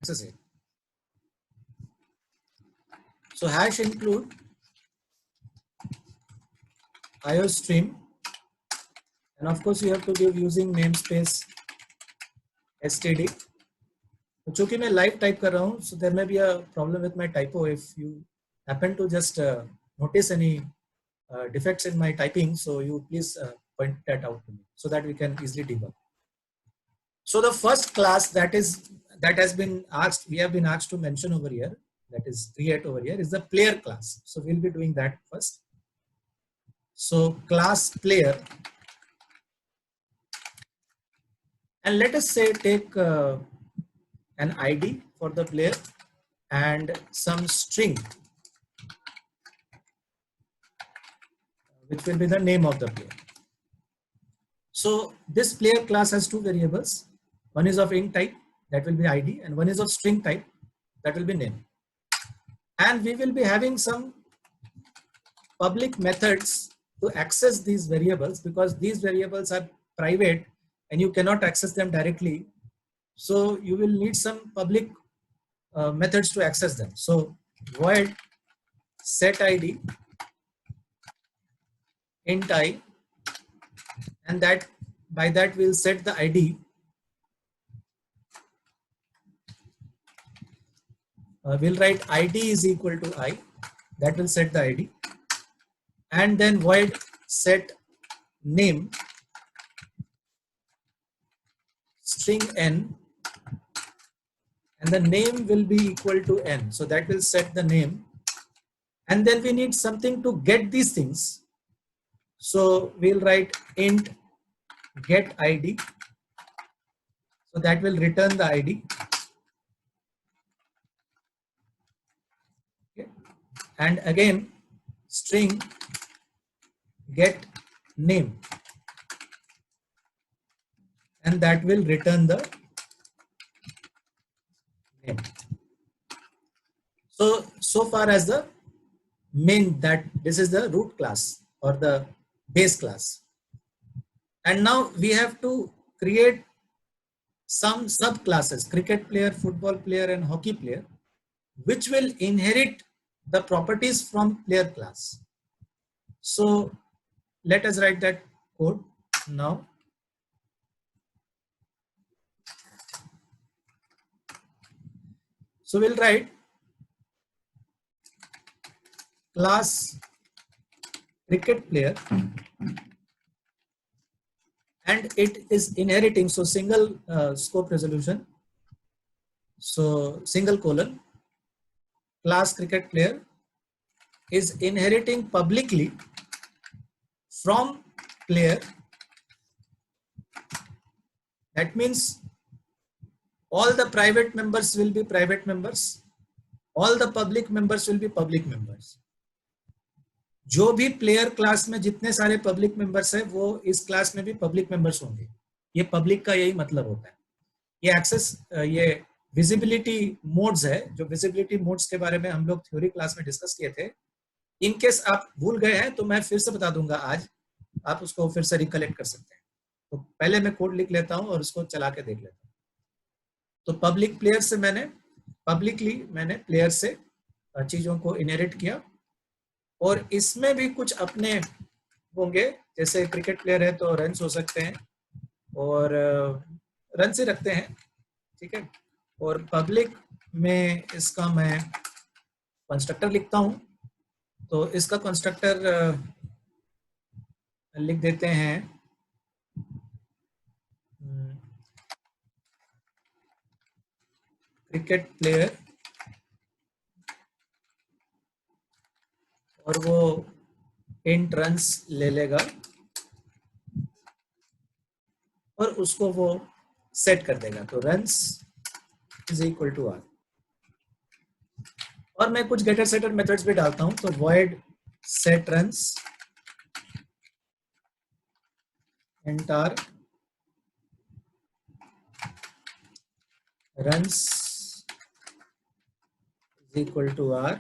access it. So hash include iostream, and of course you have to give using namespace std. तो चूंकि मैं live type कर रहा हूँ, so there may be a problem with my typo. If you happen to just notice any defects in my typing, so you please point that out to me so that we can easily debug. So the first class that has been asked, we have been asked to mention over here, that is create over here, is the player class. So we'll be doing that first. So class player, and let us say take an ID for the player and some string which will be the name of the player. So this player class has two variables. One is of int type, that will be ID, and one is of string type, that will be name. And we will be having some public methods to access these variables, because these variables are private and you cannot access them directly. So you will need some public methods to access them. So void set ID int I, and that by that we'll set the ID. We'll write ID is equal to I, that will set the ID, and then void set name string n, and the name will be equal to n, so that will set the name. And then we need something to get these things, so we'll write int get ID, so that will return the ID. Okay. And again string get name, and that will return the name. So far as the main, that this is the root class or the base class. And now we have to create some subclasses, cricket player, football player, and hockey player, which will inherit the properties from player class. So let us write that code now. So we'll write class cricket player, and it is inheriting, so single scope resolution, so single colon, class cricket player is inheriting publicly from player. That means all the private members will be private members, all the public members will be public members. जो भी player class में जितने सारे public members है, वो इस class में भी पब्लिक मेंबर्स होंगे. ये पब्लिक का यही मतलब होता है. ये एक्सेस, ये विजिबिलिटी मोड्स है, जो विजिबिलिटी मोड्स के बारे में हम लोग थ्योरी क्लास में डिस्कस किए थे. इन केस आप भूल गए हैं तो मैं फिर से बता दूंगा आज, आप उसको फिर से रिकलेक्ट कर सकते हैं. तो पहले मैं कोड लिख लेता हूं और उसको चला के देख लेता हूं. तो पब्लिक प्लेयर से पब्लिकली मैंने प्लेयर से चीजों को इनहेरिट किया, और इसमें भी कुछ अपने होंगे, जैसे क्रिकेट प्लेयर है तो रन्स हो सकते हैं, और रन से रखते हैं, ठीक है. और पब्लिक में इसका मैं कंस्ट्रक्टर लिखता हूं, तो इसका कंस्ट्रक्टर लिख देते हैं क्रिकेट प्लेयर, और वो इंट रन्स ले लेगा और उसको वो सेट कर देगा. तो runs is equal to R, और मैं कुछ गेटर सेटर मेथड्स भी डालता हूं. तो void set runs int r runs is equal to r,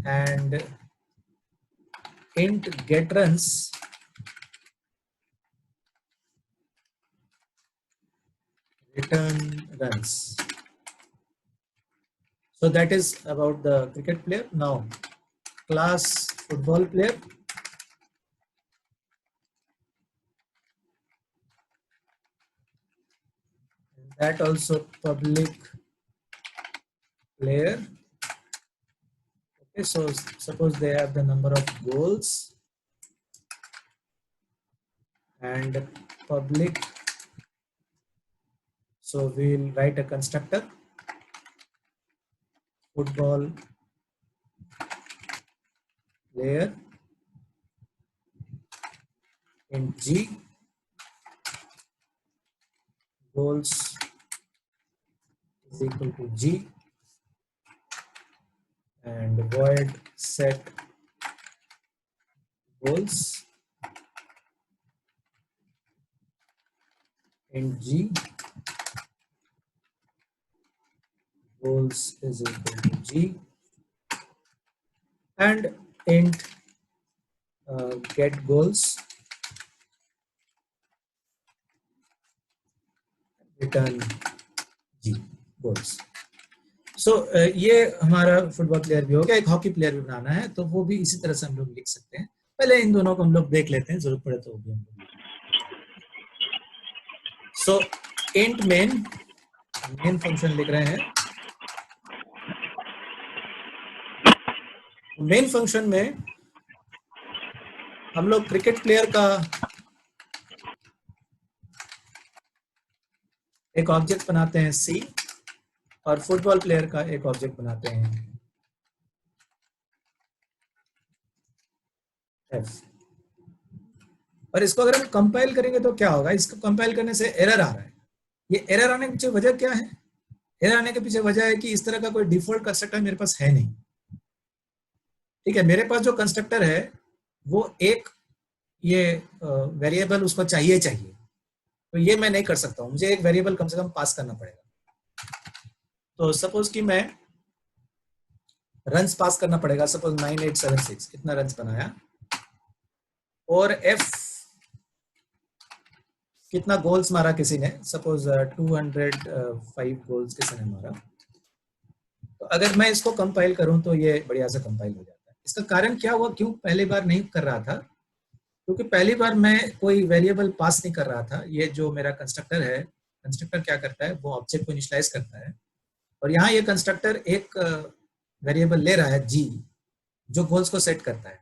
and int get runs return runs. So that is about the cricket player. Now, class football player. That also public player. Okay, so suppose they have the number of goals and public. So we'll write a constructor, football player in G, goals is equal to G, and void set goals in G, goals is equal to G, and int get goals, return G goals. सो ये हमारा football player भी हो गया. एक hockey player भी बनाना है तो वो भी इसी तरह से हम लोग लिख सकते हैं. पहले इन दोनों को हम लोग देख लेते हैं, जरूरत पड़े तो भी हम लोग. सो इंट मेन फंक्शन लिख रहे हैं. मेन फंक्शन में हम लोग क्रिकेट प्लेयर का एक ऑब्जेक्ट बनाते हैं C, और फुटबॉल प्लेयर का एक ऑब्जेक्ट बनाते हैं F. और इसको अगर हम कंपाइल करेंगे तो क्या होगा? इसको कंपाइल करने से एरर आ रहा है. ये एरर आने के पीछे वजह क्या है? एरर आने के पीछे वजह है कि इस तरह का कोई डिफॉल्ट कंस्ट्रक्टर मेरे पास है नहीं. ठीक है, मेरे पास जो कंस्ट्रक्टर है वो एक ये वेरिएबल उसको चाहिए, तो ये मैं नहीं कर सकता हूं. मुझे एक वेरिएबल कम से कम पास करना पड़ेगा. तो सपोज कि मैं रन्स पास करना पड़ेगा. सपोज 9876 इतना रन्स बनाया, और F कितना गोल्स मारा किसी ने. सपोज 205 गोल्स किसी ने मारा. तो अगर मैं इसको कंपाइल करूं तो ये बढ़िया से कंपाइल हो जाता है. इसका कारण क्या हुआ, क्यों पहली बार नहीं कर रहा था? क्योंकि पहली बार मैं कोई वेरिएबल पास नहीं कर रहा था. ये जो मेरा कंस्ट्रक्टर है, कंस्ट्रक्टर क्या करता है, वो ऑब्जेक्ट को इनिशियलाइज करता है, और यहाँ ये कंस्ट्रक्टर एक वेरिएबल ले रहा है G, जो गोल्स को सेट करता है.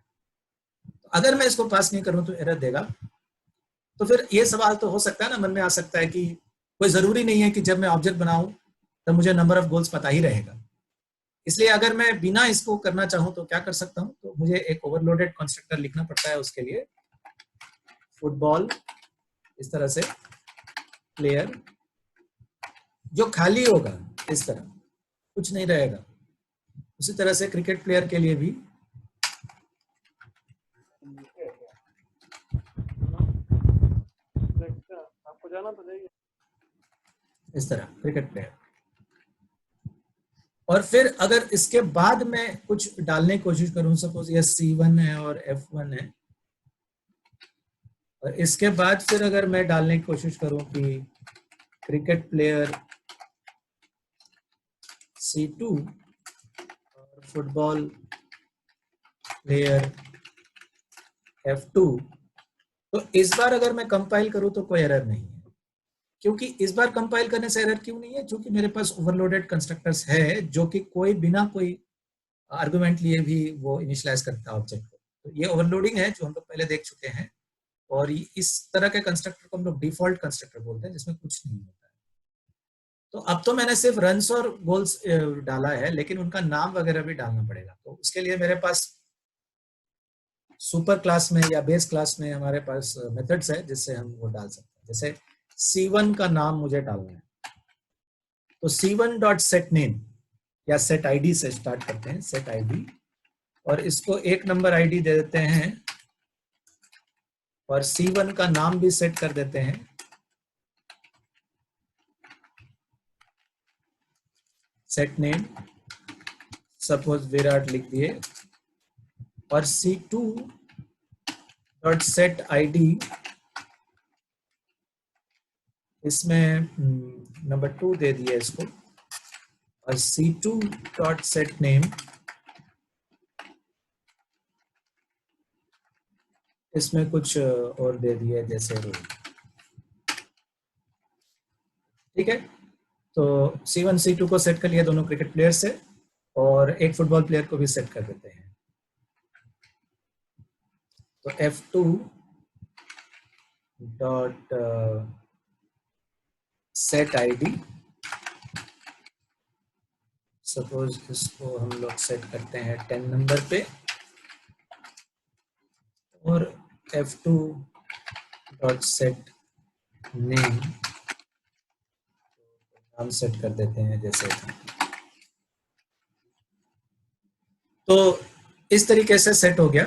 तो अगर मैं इसको पास नहीं करूं तो एरर देगा. तो फिर ये सवाल तो हो सकता है ना, मन में आ सकता है कि कोई जरूरी नहीं है कि जब मैं ऑब्जेक्ट बनाऊं तब मुझे नंबर ऑफ गोल्स पता ही रहेगा. इसलिए अगर मैं बिना इसको करना चाहूं तो क्या कर सकता हूं, तो मुझे एक ओवरलोडेड कंस्ट्रक्टर लिखना पड़ता है. उसके लिए फुटबॉल इस तरह से प्लेयर, जो खाली होगा, इस तरह कुछ नहीं रहेगा. उसी तरह से क्रिकेट प्लेयर के लिए भी आपको जाना तो चाहिए इस तरह क्रिकेट प्लेयर. और फिर अगर इसके बाद मैं कुछ डालने की कोशिश करूं, सपोज ये C1 है और F1 है, और इसके बाद फिर अगर मैं डालने की कोशिश करूं कि क्रिकेट प्लेयर C2 और फुटबॉल प्लेयर F2, तो इस बार अगर मैं कंपाइल करूं तो कोई एरर नहीं है. क्योंकि इस बार कंपाइल करने से एरर क्यों नहीं है? क्योंकि मेरे पास ओवरलोडेड कंस्ट्रक्टर्स है जो कि कोई बिना कोई आर्गुमेंट लिए भी वो इनिशियलाइज करता है ऑब्जेक्ट को. तो ये ओवरलोडिंग है जो हम लोग पहले देख चुके हैं, और इस तरह के कंस्ट्रक्टर को हम लोग डिफॉल्ट कंस्ट्रक्टर बोलते हैं, जिसमें कुछ नहीं होता है. तो अब तो मैंने सिर्फ रन्स और गोल्स डाला है, लेकिन उनका नाम वगैरह भी डालना पड़ेगा. तो उसके लिए मेरे पास सुपर क्लास में या बेस क्लास में हमारे पास मेथड्स है जिससे हम वो डाल सकते हैं. जैसे C1 का नाम मुझे डालना है, तो C1 डॉट सेट नेम या सेट आईडी से स्टार्ट करते हैं. सेट आईडी, और इसको एक नंबर आईडी दे देते हैं, और C1 का नाम भी सेट कर देते हैं. सेट नेम सपोज विराट लिख दिए, और C2 डॉट सेट आईडी, इसमें नंबर 2 दे दिया इसको, और C2 डॉट सेट नेम इसमें कुछ और दे दिया जैसे रोल। ठीक है, तो C1 C2 को सेट कर लिया दोनों क्रिकेट प्लेयर से, और एक फुटबॉल प्लेयर को भी सेट कर देते हैं। तो F2 dot set ID, suppose इसको हम लोग सेट करते हैं 10 नंबर पे, और F2 डॉट सेट नेम नाम सेट कर देते हैं जैसे। तो इस तरीके से सेट हो गया